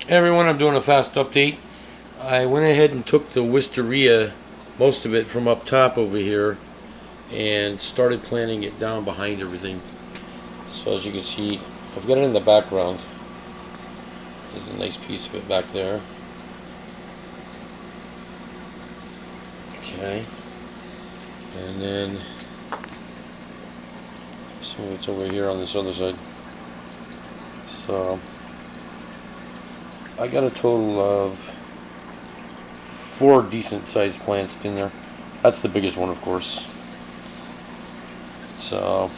Hey everyone, I'm doing a fast update. I went ahead and took the wisteria, most of it from up top over here, and started planting it down behind everything. So as you can see, I've got it in the background. There's a nice piece of it back there. Okay. And then some of it's over here on this other side. So I got a total of 4 decent sized plants in there. That's the biggest one, of course. So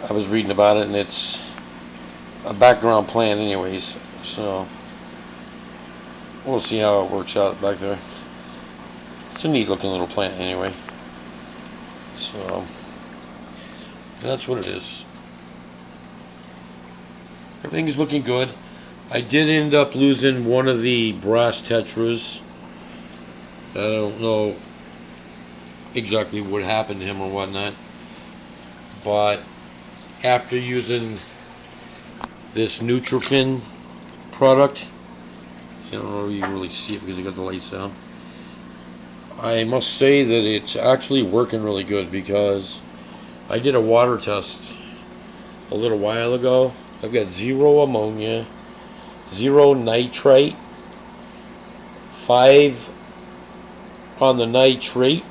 I was reading about it, and it's a background plant anyways, so we'll see how it works out back there. It's a neat looking little plant anyway, so that's what it is. Everything's looking good. I did end up losing one of the brass tetras. I don't know exactly what happened to him or whatnot, but after using this Nutrifin product, I don't know if you can really see it because I got the lights down. I must say that it's actually working really good, because I did a water test a little while ago. I've got 0 ammonia, 0 nitrite, 5 on the nitrate,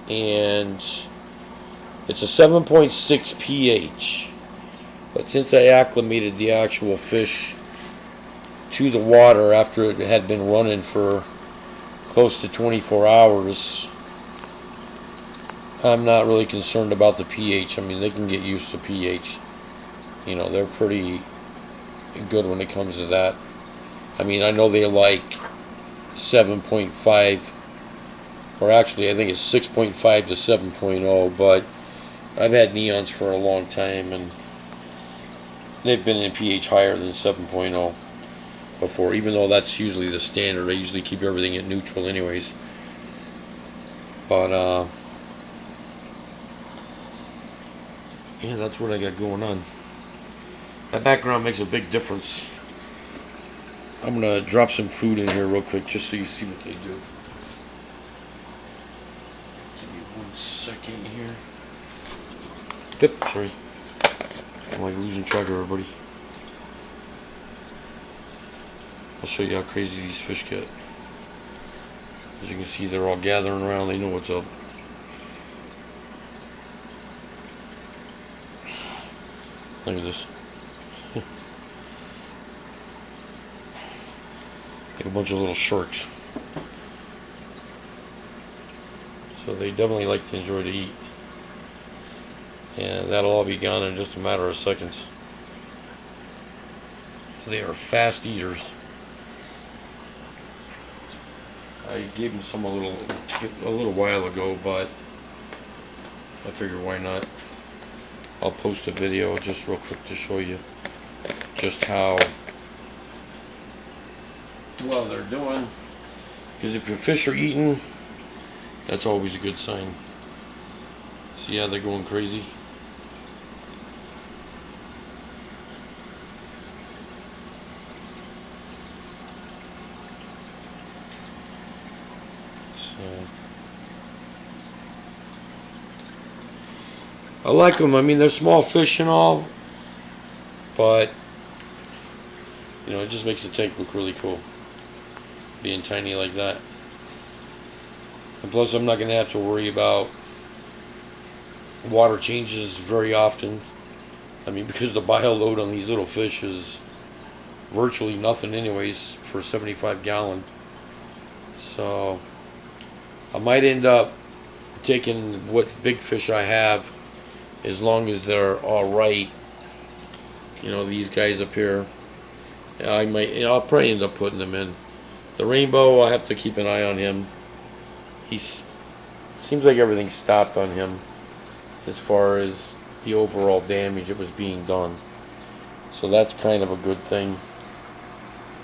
and it's a 7.6 pH. But since I acclimated the actual fish to the water after it had been running for close to 24 hours, I'm not really concerned about the pH. I mean, they can get used to pH. You know, they're pretty good when it comes to that. I mean, I know they like 7.5, or actually I think it's 6.5 to 7.0, but I've had neons for a long time, and they've been in pH higher than 7.0 before, even though that's usually the standard. I usually keep everything at neutral anyways. But yeah, that's what I got going on. That background makes a big difference. I'm gonna drop some food in here real quick just so you see what they do. Give me 1 second here. Yep, sorry. I'm like losing track of everybody. I'll show you how crazy these fish get. As you can see, they're all gathering around. They know what's up. Look at this. Like a bunch of little sharks. So they definitely like to enjoy to eat. And that'll all be gone in just a matter of seconds. They are fast eaters. I gave them some a little while ago, but I figured why not. I'll post a video just real quick to show you just how well they're doing. Because if your fish are eating, that's always a good sign. See how they're going crazy? So I like them. I mean, they're small fish and all, but you know, it just makes the tank look really cool, being tiny like that. And plus, I'm not going to have to worry about water changes very often. I mean, because the bio load on these little fish is virtually nothing anyways for a 75 gallon. So I might end up taking what big fish I have, as long as they're all right. You know, these guys up here, I might, you know, I'll probably end up putting them in. The rainbow, I have to keep an eye on him. Seems like everything stopped on him as far as the overall damage that was being done. So that's kind of a good thing.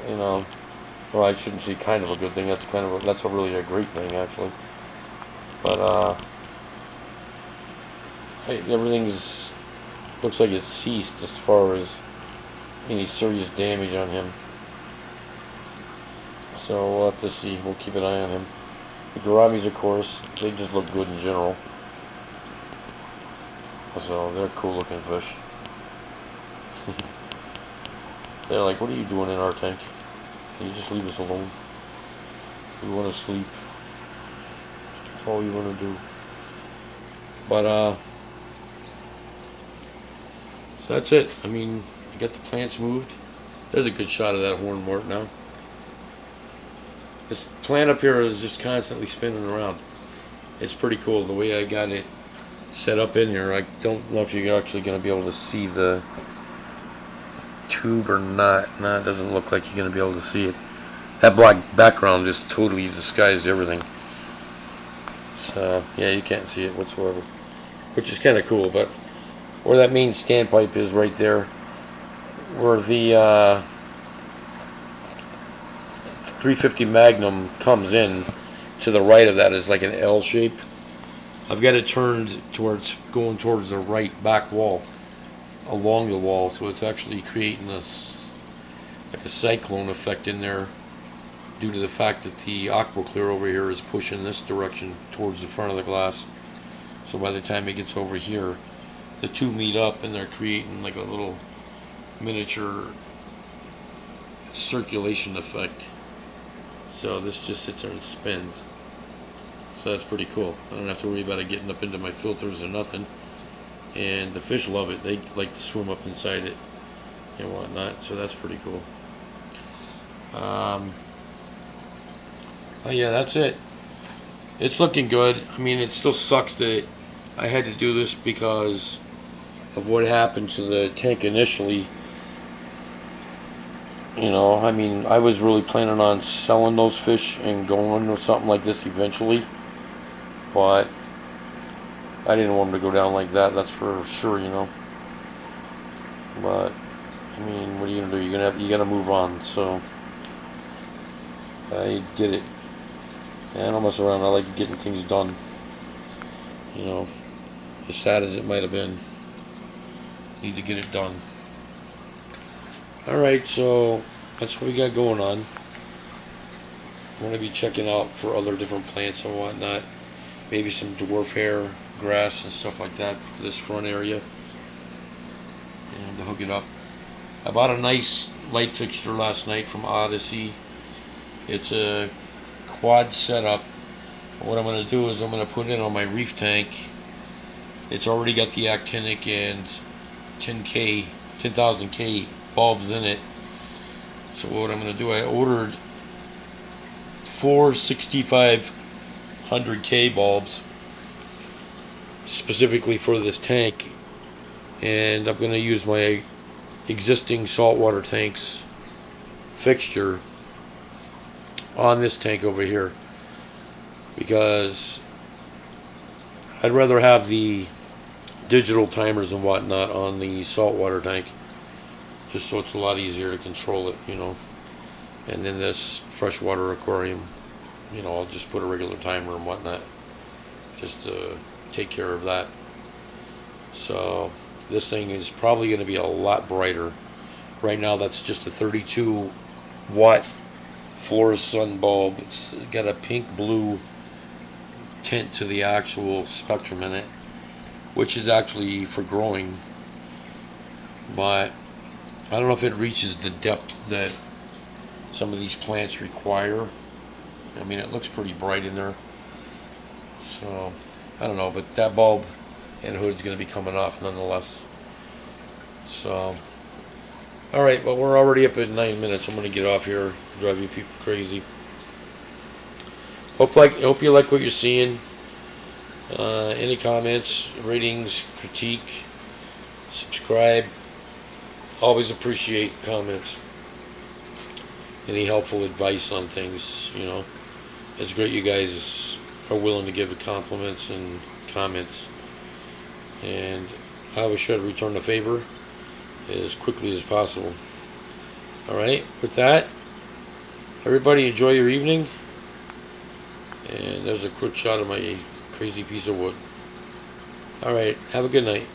You know, well, I shouldn't say kind of a good thing. That's a really a great thing actually. But everything's looks like it's ceased as far as any serious damage on him. So we'll have to see. We'll keep an eye on him. The gouramis, of course, they just look good in general. So they're cool looking fish. They're like, what are you doing in our tank? Can you just leave us alone? We want to sleep. That's all we want to do. But so that's it. I mean, I got the plants moved. There's a good shot of that horn mort now. This plant up here is just constantly spinning around. It's pretty cool the way I got it set up in here. I don't know if you're actually going to be able to see the tube or not. No, it doesn't look like you're going to be able to see it. That black background just totally disguised everything. So yeah, you can't see it whatsoever, which is kind of cool. But where that main standpipe is right there, where the 350 Magnum comes in, to the right of that is like an L shape. I've got it turned towards going towards the right back wall, along the wall, so it's actually creating this like a cyclone effect in there, due to the fact that the aqua clear over here is pushing this direction towards the front of the glass. So by the time it gets over here, the two meet up and they're creating like a little miniature circulation effect. So this just sits there and spins. So that's pretty cool. I don't have to worry about it getting up into my filters or nothing. And the fish love it. They like to swim up inside it and whatnot. So that's pretty cool. Oh yeah, that's it. It's looking good. I mean, it still sucks that I had to do this because of what happened to the tank initially. You know, I mean, I was really planning on selling those fish and going with something like this eventually, but I didn't want them to go down like that, that's for sure, you know. But I mean, what are you gonna do? You gotta move on. So I did it. And I don't mess around. I like getting things done. You know, as sad as it might have been, need to get it done. Alright, so that's what we got going on. I'm going to be checking out for other different plants and whatnot. Maybe some dwarf hair, grass, and stuff like that for this front area. And to hook it up. I bought a nice light fixture last night from Odyssey. It's a quad setup. What I'm going to do is I'm going to put it on my reef tank. It's already got the actinic and 10,000 K bulbs in it. So what I'm going to do, I ordered 4 6500 K bulbs specifically for this tank, and I'm going to use my existing saltwater tanks fixture on this tank over here, because I'd rather have the digital timers and whatnot on the saltwater tank, just so it's a lot easier to control it, you know. And then this freshwater aquarium, you know, I'll just put a regular timer and whatnot just to take care of that. So this thing is probably going to be a lot brighter. Right now that's just a 32 watt fluorescent bulb. It's got a pink blue tint to the actual spectrum in it, which is actually for growing, but I don't know if it reaches the depth that some of these plants require. I mean, it looks pretty bright in there, so I don't know, but that bulb and hood is going to be coming off nonetheless. So alright, well, we're already up at 9 minutes. I'm going to get off here, drive you people crazy. Hope you like what you're seeing. Any comments, ratings, critique, subscribe. Always appreciate comments. Any helpful advice on things, you know. It's great you guys are willing to give compliments and comments. And I always try to return the favor as quickly as possible. Alright, with that, everybody enjoy your evening. And there's a quick shot of my crazy piece of wood. Alright, have a good night.